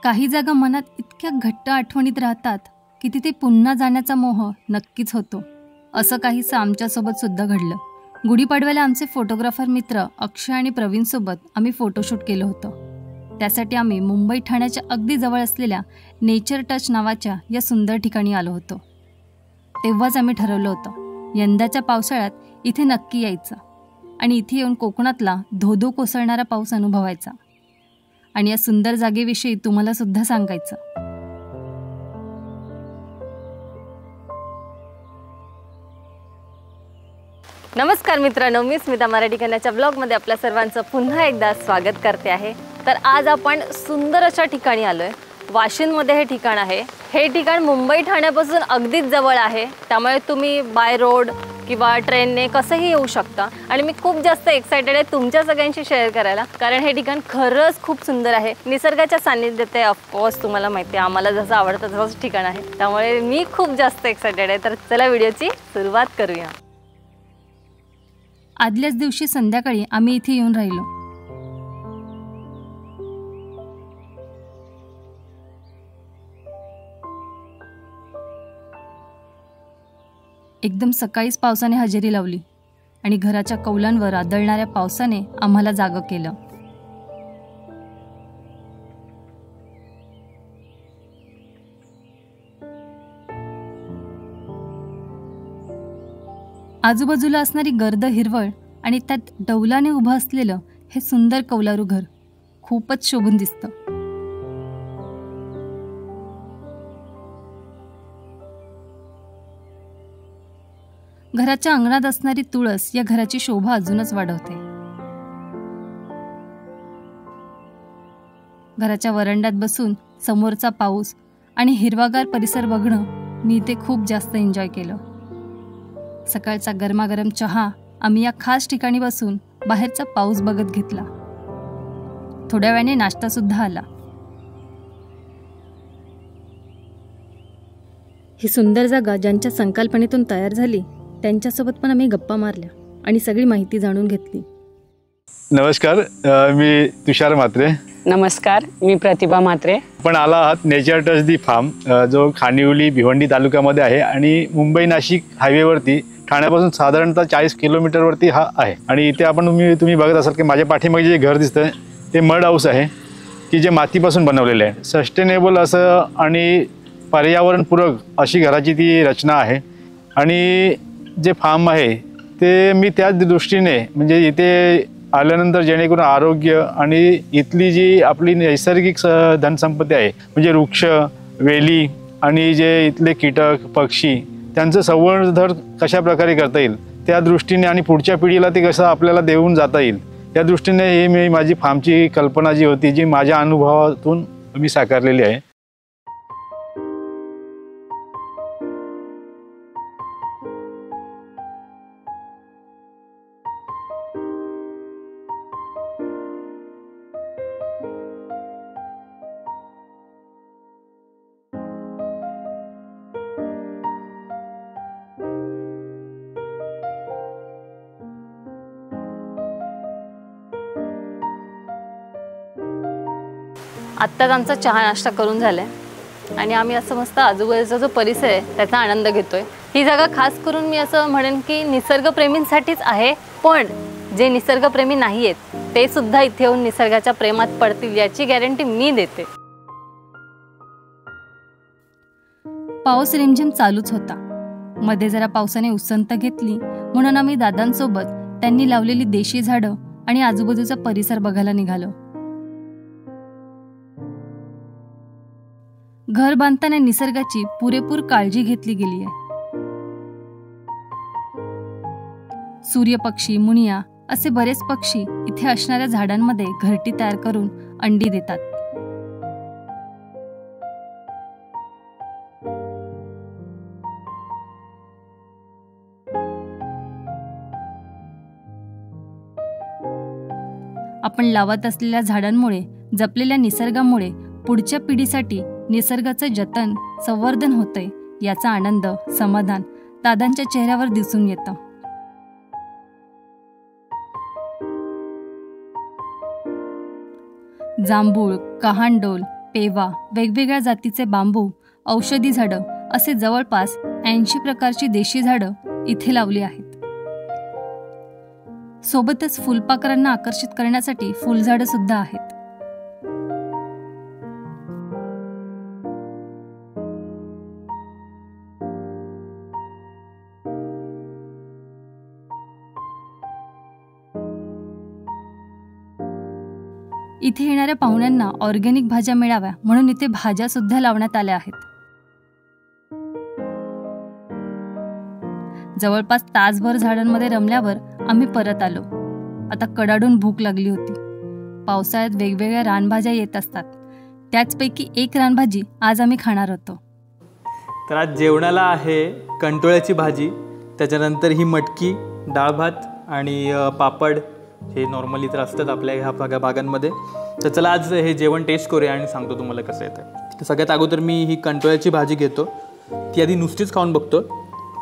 काही जागा मनात इतक्या घट्ट आठवणीत राहतात की तिथे पुन्हा जाण्याचा मोह नक्कीच होतो. असं काहीसं आमच्यासोबत सुद्धा घडलं. गुढीपाडव्याला आमचे फोटोग्राफर मित्र अक्षय आणि प्रवीणसोबत आम्ही फोटोशूट केलं होतं. त्यासाठी आम्ही मुंबई ठाण्याच्या अगदी जवळ असलेल्या नेचर टच नावाच्या या सुंदर ठिकाणी आलो होतो. तेव्हाच आम्ही ठरवलं होतं यंदाच्या पावसाळ्यात इथे नक्की यायचं आणि इथे येऊन कोकणातला धोधो कोसळणारा पाऊस अनुभवायचा आणि या सुंदर जागेविषयी तुम्हाला सुद्धा सांगायचं. नमस्कार मित्रांनो, मी स्मिता मराठी कन्याच्या ब्लॉगमध्ये आपल्या सर्वांचं पुन्हा एकदा स्वागत करते आहे. तर आज आपण सुंदर अशा ठिकाणी आलोय. वाशिंदमध्ये हे ठिकाण आहे. हे ठिकाण मुंबई ठाण्यापासून अगदीच जवळ आहे, त्यामुळे तुम्ही बाय रोड किंवा ट्रेनने कसंही येऊ शकता. आणि मी खूप जास्त एक्सायटेड आहे तुमच्या सगळ्यांशी शेअर करायला, कारण हे ठिकाण खरंच खूप सुंदर आहे. निसर्गाच्या सान्निध्यात आहे. ऑफकोर्स तुम्हाला माहिती आहे आम्हाला जसं आवडतं तसंच ठिकाण आहे, त्यामुळे मी खूप जास्त एक्सायटेड आहे. तर चला व्हिडिओची सुरुवात करूया. आदल्याच दिवशी संध्याकाळी आम्ही इथे येऊन राहिलो. एकदम सकाळीच पावसाने हजेरी लावली आणि घराच्या कौलांवर आदळणाऱ्या पावसाने आम्हाला जागं केलं. आजूबाजूला असणारी गर्द हिरवळ आणि त्यात डौलाने उभं असलेलं हे सुंदर कौलारू घर खूपच शोभून दिसतं. घराच्या अंगणात असणारी तुळस या घराची शोभा अजूनच वाढवते. घराच्या वरांड्यात बसून समोरचा पाऊस आणि हिरवागार परिसर बघणं मी इथे खूप जास्त एन्जॉय केलं. सकाळचा गरमागरम चहा आम्ही या खास ठिकाणी बसून बाहेरचा पाऊस बघत घेतला. थोड्या वेळाने नाश्ता सुद्धा आला. ही सुंदर जागा ज्यांच्या संकल्पनेतून तयार झाली त्यांच्यासोबत पण आम्ही गप्पा मारल्या आणि सगळी माहिती जाणून घेतली. नमस्कार, मी तुषार म्हात्रे. नमस्कार, मी प्रतिभा म्हात्रे. पण आला आहात नेचर टच दी फार्म, जो खानिवली भिवंडी तालुक्यामध्ये आहे आणि मुंबई नाशिक हायवेवरती ठाण्यापासून साधारणतः 40 किलोमीटरवरती हा आहे. आणि इथे आपण तुम्ही बघत असाल की माझ्या पाठीमागे जे घर दिसतं ते मड हाऊस आहे, की जे मातीपासून बनवलेले आहे. सस्टेनेबल असं आणि पर्यावरणपूरक अशी घराची ती रचना आहे. आणि जे फार्म आहे ते मी त्याच दृष्टीने म्हणजे इथे आल्यानंतर जेणेकरून आरोग्य आणि इथली जी आपली नैसर्गिक धनसंपत्ती आहे म्हणजे वृक्ष, वेली आणि जे इथले कीटक पक्षी त्यांचं संवर्धन कशा प्रकारे करता येईल त्या दृष्टीने आणि पुढच्या पिढीला ते कसं आपल्याला देऊन जाता येईल या दृष्टीने ही मी माझी फार्मची कल्पना जी होती जी माझ्या अनुभवातून मी साकारलेली आहे. आत्ताच आमचा चहा नाश्ता करून झालाय आणि आम्ही असं मस्त आजूबाजूचा जो परिसर आहे त्याचा आनंद घेतोय. ही जागा खास करून मी असं म्हणेन की निसर्गप्रेमींसाठीच आहे, पण जे निसर्गप्रेमी नाही आहेत ते सुद्धा इथे येऊन निसर्गाच्या प्रेमात पडतील याची गॅरंटी मी देते. पाऊस रिमझिम चालूच होता. मध्ये जरा पावसाने उसंत घेतली म्हणून आम्ही दादांसोबत त्यांनी लावलेली देशी झाडं आणि आजूबाजूचा परिसर बघायला निघालो. घर बांधताना निसर्गाची पुरेपूर काळजी घेतली गेली आहे. सूर्यपक्षी, मुनिया असे बरेच पक्षी इथे असणाऱ्या झाडांमध्ये घरटी तयार करून अंडी देतात. आपण लावत असलेल्या झाडांमुळे, जपलेल्या निसर्गामुळे पुढच्या पिढीसाठी निसर्गाचं जतन, संवर्धन होतंय याचा आनंद, समाधान दादांच्या चेहऱ्यावर दिसून येतं. जांभूळ, कहांडोल, पेवा, वेगवेगळ्या जातीचे बांबू, औषधी झाडं असे जवळपास 80 प्रकारची देशी झाडं इथे लावली आहेत. सोबतच फुलपाखरांना आकर्षित करण्यासाठी फुलझाडं सुद्धा आहेत. इथे येणाऱ्या पाहुण्यांना ऑर्गॅनिक भाज्या मिळाव्या म्हणून इथे भाज्या सुद्धा लावण्यात आल्या आहेत. जवळपास तासभर झाडांमध्ये रमल्यावर आम्ही परत आलो. आता कडाडून भूक लागली होती. पावसाळ्यात वेगवेगळ्या रानभाज्या येत असतात. त्याचपैकी एक रानभाजी आज आम्ही खाणार होतो. तर आज जेवणाला आहे कंटोळ्याची भाजी, त्याच्यानंतर ही मटकी, डाळ भात आणि पापड. हे नॉर्मली तर असतात आपल्या ह्या भागांमध्ये. तर चला आज हे जेवण टेस्ट करूया आणि सांगतो तुम्हाला कसं येतं. तर सगळ्यात अगोदर मी ही कंटोळ्याची भाजी घेतो. ती आधी नुसतीच खाऊन बघतो.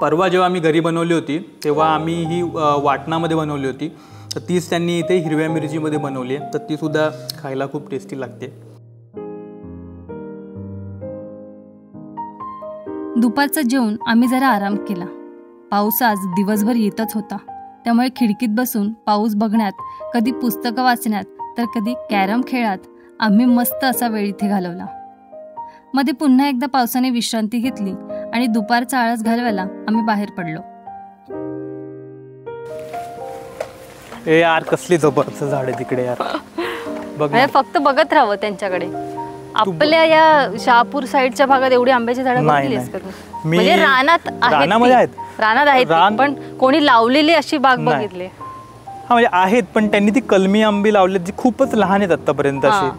परवा जेव्हा आम्ही घरी बनवली होती तेव्हा आम्ही ही वाटणामध्ये बनवली होती. तर तीच त्यांनी इथे हिरव्या मिरचीमध्ये बनवली आहे. तर तीसुद्धा खायला खूप टेस्टी लागते. दुपारचं जेवण आम्ही जरा आराम केला. पाऊस आज दिवसभर येतच होता. त्यामुळे खिडकीत बसून पाऊस बघण्यात, कधी पुस्तकं वाचण्यात तर कधी कॅरम खेळात आम्ही मस्त असा वेळ इथे घालवला. मध्ये पुन्हा एकदा पावसाने विश्रांती घेतली आणि दुपारचा आळस घालवायला आम्ही बाहेर पडलो. ए यार, कसली जबरदस्त झाड आहे तिकडे यार. बघ ना. फक्त बघत राहावं त्यांच्याकडे. आपल्या या शहापूर साईडच्या भागात एवढी आंब्याची झाडं बघितलीस का तू? म्हणजे रानामध्ये आहेत. रानात आहेत पण कोणी लावलेली अशी बाग बघितली? हा, म्हणजे आहेत पण त्यांनी ती कलमी आंबी लावली जी खूपच लहान आहेत आतापर्यंत अशी.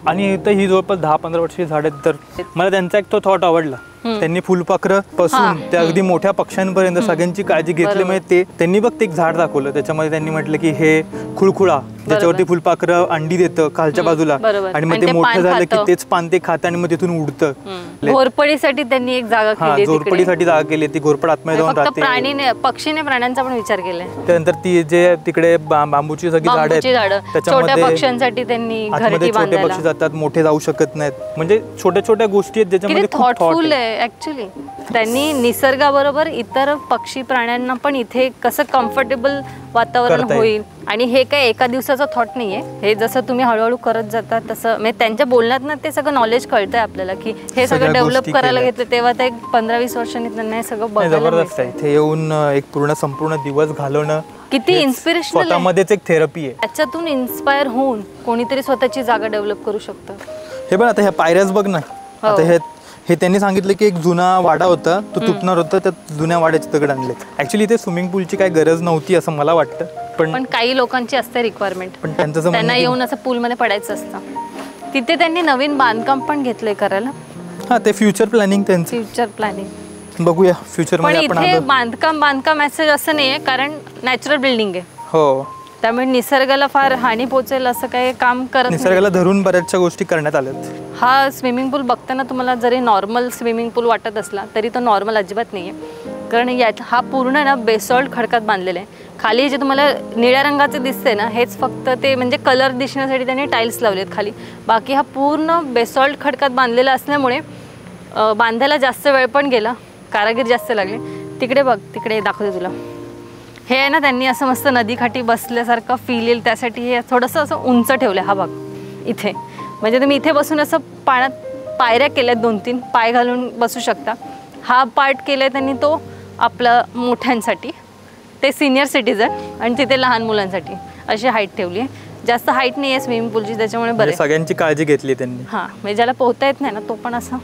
आणि इथं ही जवळपास 10-15 वर्षाची झाड आहेत. तर मला त्यांचा एक तो थॉट आवडला. त्यांनी फुलपाखरं पासून त्या अगदी मोठ्या पक्ष्यांपर्यंत सगळ्यांची काळजी घेतली. म्हणजे त्यांनी बघ ते एक झाड दाखवलं. त्याच्यामध्ये त्यांनी म्हटलं की हे खुळखुळा, ज्याच्यावरती फुलपाखरं अंडी देतं खालच्या बाजूला, आणि मग ते मोठं झालं की तेच पान ते खातं आणि मग तिथून उडतं. घोरपडीसाठी त्यांनी एक जागा केली. घोरपडीसाठी जागा केली. ती घोरपड आतमध्ये जाऊन राहते. पक्षीने प्राण्यांचा पण विचार केलाय. त्यानंतर ती जे तिकडे बांबूची सगळी झाडं आहेत त्याच्यामध्ये पक्ष्यांसाठी त्यांनी छोटे पक्षी जातात, मोठे जाऊ शकत नाहीत. म्हणजे छोट्या छोट्या गोष्टी आहेत ज्याच्यामध्ये थॉटफुल आहे ऍक्च्युली. त्यांनी निसर्गाबरोबर इतर पक्षी प्राण्यांना पण इथे कसं कम्फर्टेबल वातावरण होईल. आणि हे काय एका दिवसाचा थॉट नाहीये. हे जसं तुम्ही हळूहळू करत जाता तसं म्हणजे त्यांच्या बोलण्यात ते सगळं नॉलेज कळतंय आपल्याला की हे सगळं डेव्हलप करायला घेतलं. तेव्हा ते 15-20 वर्षांनी त्यांना हे सगळं बघायला इथे येऊन एक संपूर्ण दिवस घालवणं किती इन्स्पिरेशनल स्वतःमध्येच एक थेरपी आहे. त्याच्यातून इन्स्पायर होऊन कोणीतरी स्वतःची जागा डेव्हलप करू शकतं. हे पण आता ह्या पायऱ्याच बघ ना. आता हे त्यांनी सांगितलं की एक जुना वाडा होता, तो तुटणार होता, त्या जुन्या वाड्याचे दगड आणले. ऍक्च्युली इथे स्विमिंग पूलची काही गरज नव्हती असं मला वाटतं. पण काही लोकांची असते रिक्वायरमेंट. पण त्यांना येऊन असं पूलमध्ये पडायचं असतं. तिथे त्यांनी नवीन बांधकाम पण घेतलंय करायला. हा, ते फ्युचर प्लॅनिंग त्यांचं. फ्युचर प्लॅनिंग बघूया फ्युचर मध्ये. पण इथे बांधकाम मेसेज असं नाहीये कारण नॅचरल बिल्डिंग आहे. हो, त्यामुळे निसर्गाला फार हानी पोहोचेल असं काही काम करत नाही. निसर्गाला धरून बऱ्याचशा गोष्टी करण्यात आल्यात. हा स्विमिंग पूल बघताना तुम्हाला जरी नॉर्मल स्विमिंग पूल वाटत असला तरी तो नॉर्मल अजिबात नाहीये. कारण यात हा पूर्ण ना बेसॉल्ट खडकात बांधलेला आहे. खाली जे तुम्हाला निळ्या रंगाचे दिसते ना हेच फक्त ते म्हणजे कलर दिसण्यासाठी त्यांनी टाईल्स लावलेत खाली. बाकी हा पूर्ण बेसॉल्ट खडकात बांधलेला असल्यामुळे बांधायला जास्त वेळ पण गेला, कारागीर जास्त लागले. तिकडे बघ, तिकडे दाखवते तुला. हे आहे ना त्यांनी असं मस्त नदीकाठी बसल्यासारखं फील येईल त्यासाठी हे थोडंसं असं उंच ठेवलं. हा भाग इथे म्हणजे तुम्ही इथे बसून असं पाण्यात पायऱ्या केल्यात, 2-3 पाय घालून बसू शकता. हा पार्ट केलाय त्यांनी तो आपल्या मोठ्यांसाठी, ते सिनियर सिटीजन, आणि तिथे लहान मुलांसाठी अशी हाईट ठेवली आहे. जास्त हाईट नाही आहे स्विमिंग पूलची, त्याच्यामुळे बरं सगळ्यांची काळजी घेतली त्यांनी. हां, म्हणजे ज्याला पोहता येत नाही ना तो पण असं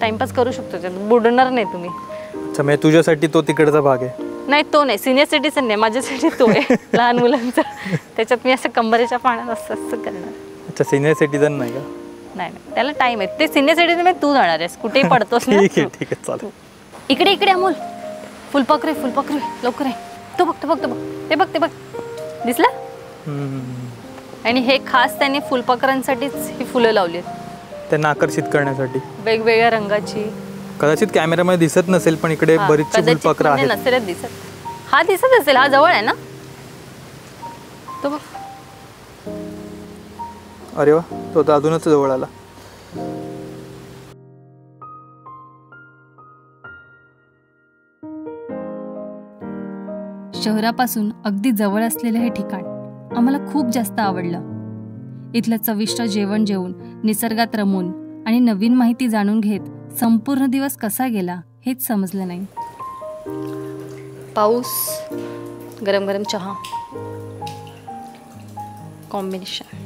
टाइमपास करू शकतो, बुडणार नाही तुम्ही. अच्छा, म्हणजे तुझ्यासाठी तो तिकडचा भाग आहे? नाही, तो नाही, सिनियर सिटीजन नाही, माझ्यासाठी तो आहे लहान मुलांचा. त्याच्यात मी असं कंबरेच्या पाण्यात असं करणार. अच्छा, सिनियर सिटीजन नाही का? नाही, त्याला टाइम आहे. ते सिनियर सिटीजन मध्ये तू जाणार आहेस, कुठेही पडतोस ना. ठीक आहे चालेल. इकडे अमोल, फुलपाखरू लवकर आहे. तो बघ ते बघ दिसला. आणि हे खास त्यांनी फुलपाखरांसाठीच ही फुलं लावली आहेत, त्यांना आकर्षित करण्यासाठी. वेगवेगळ्या रंगाची. कदाचित कॅमेरामध्ये दिसत नसेल पण इकडे बरीचशी फुलपाखरं आहेत. नसेलच दिसत. हा दिसत असेल, हा जवळ आहे ना तो बघ. अरे वा, तो तर अजूनच जवळ आला. शहरापासून अगदी जवळ असलेलं हे ठिकाण आम्हाला खूप जास्त आवडलं. इथलं चविष्ट जेवण जेवून, निसर्गात रमून आणि नवीन माहिती जाणून घेत संपूर्ण दिवस कसा गेला हेच समजलं नाही. पाऊस, गरम गरम चहा, कॉम्बिनेशन.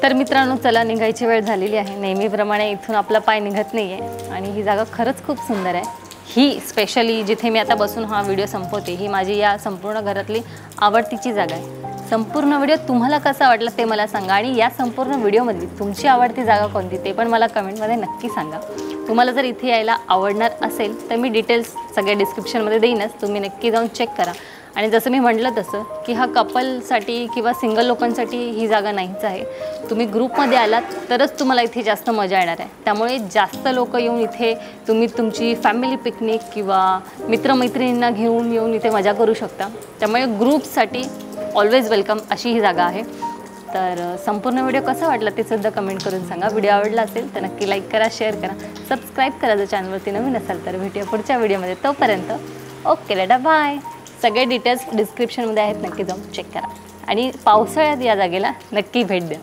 तर मित्रांनो, चला निघायची वेळ झालेली आहे. नेहमीप्रमाणे इथून आपला पाय निघत नाही आहे आणि ही जागा खरंच खूप सुंदर आहे. ही स्पेशली जिथे मी आता बसून हा व्हिडिओ संपवते, ही माझी या संपूर्ण घरातली आवडतीची जागा आहे. संपूर्ण व्हिडिओ तुम्हाला कसा वाटला ते मला सांगा आणि या संपूर्ण व्हिडिओमध्ये तुमची आवडती जागा कोणती ते पण मला कमेंटमध्ये नक्की सांगा. तुम्हाला जर इथे यायला आवडणार असेल तर मी डिटेल्स सगळ्या डिस्क्रिप्शनमध्ये देईनच, तुम्ही नक्की जाऊन चेक करा. आणि जसं मी म्हटलं तसं की हा कपलसाठी किंवा सिंगल लोकांसाठी ही जागा नाहीच आहे. तुम्ही ग्रुपमध्ये आलात तरच तुम्हाला इथे जास्त मजा येणार आहे. त्यामुळे जास्त लोक येऊन इथे तुम्ही तुमची फॅमिली पिकनिक किंवा मित्रमैत्रिणींना घेऊन येऊन इथे मजा करू शकता. त्यामुळे ग्रुपसाठी ऑलवेज वेलकम अशी ही जागा आहे. तर संपूर्ण व्हिडिओ कसा वाटला ते सुद्धा कमेंट करून सांगा. व्हिडिओ आवडला असेल तर नक्की लाईक करा, शेअर करा, सबस्क्राईब करा जर चॅनलवरती नवीन असाल तर. भेटूया पुढच्या व्हिडिओमध्ये. तोपर्यंत ओके, डाटा, बाय. सगळे डिटेल्स डिस्क्रिप्शनमध्ये आहेत, नक्की जाऊन चेक करा आणि पावसाळ्यात या जागेला नक्की भेट द्या.